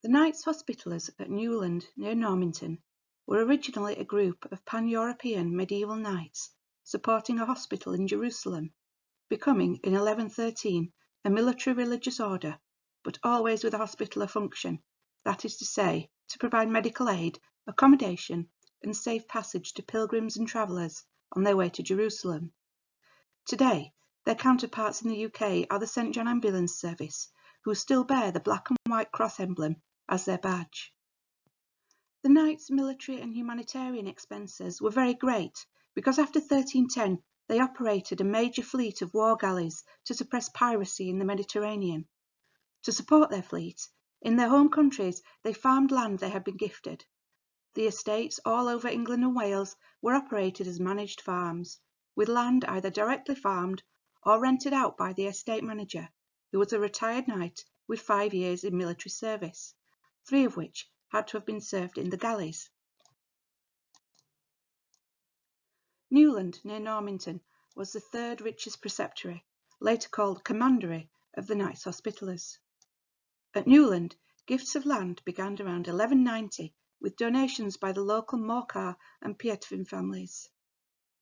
The Knights Hospitallers at Newland, near Normanton, were originally a group of pan-European medieval knights supporting a hospital in Jerusalem, becoming in 1113 a military religious order, but always with a hospitaller function, that is to say, to provide medical aid, accommodation, and safe passage to pilgrims and travellers on their way to Jerusalem. Today, their counterparts in the UK are the St John Ambulance Service, who still bear the black and white cross emblem as their badge. The Knights' military and humanitarian expenses were very great because after 1310 they operated a major fleet of war galleys to suppress piracy in the Mediterranean. To support their fleet, in their home countries they farmed land they had been gifted. The estates all over England and Wales were operated as managed farms, with land either directly farmed or rented out by the estate manager, who was a retired knight with 5 years in military service, 3 of which had to have been served in the galleys. Newland, near Normanton, was the third richest preceptory, later called commandery, of the Knights Hospitallers. At Newland, gifts of land began around 1190 with donations by the local Morcar and Pietvin families.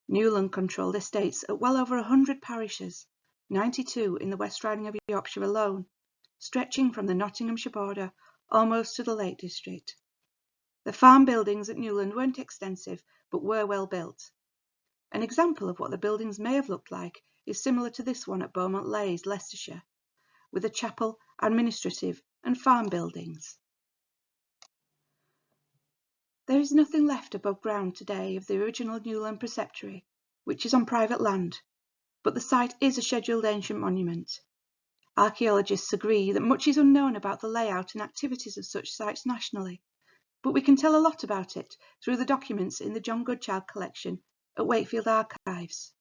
Newland controlled estates at well over 100 parishes, 92 in the West Riding of Yorkshire alone, stretching from the Nottinghamshire border almost to the Lake District. The farm buildings at Newland weren't extensive, but were well built. An example of what the buildings may have looked like is similar to this one at Beaumont Leys, Leicestershire, with a chapel, administrative and farm buildings. There is nothing left above ground today of the original Newland Preceptory, which is on private land, but the site is a scheduled ancient monument. Archaeologists agree that much is unknown about the layout and activities of such sites nationally, but we can tell a lot about it through the documents in the John Goodchild collection at Wakefield Archives.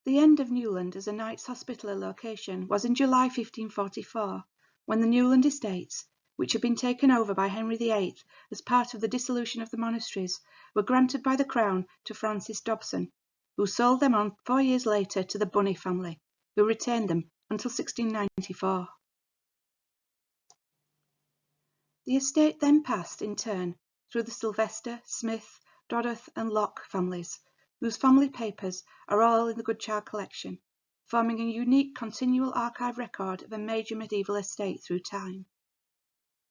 The end of Newland as a Knights Hospitaller location was in July 1544, when the Newland estates, which had been taken over by Henry VIII as part of the dissolution of the monasteries, were granted by the Crown to Francis Dobson, who sold them on 4 years later to the Bunny family, who retained them until 1694. The estate then passed, in turn, through the Sylvester, Smith, Dodworth and Locke families, whose family papers are all in the Goodchild collection, forming a unique continual archive record of a major medieval estate through time.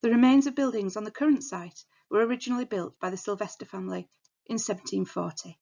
The remains of buildings on the current site were originally built by the Sylvester family in 1740.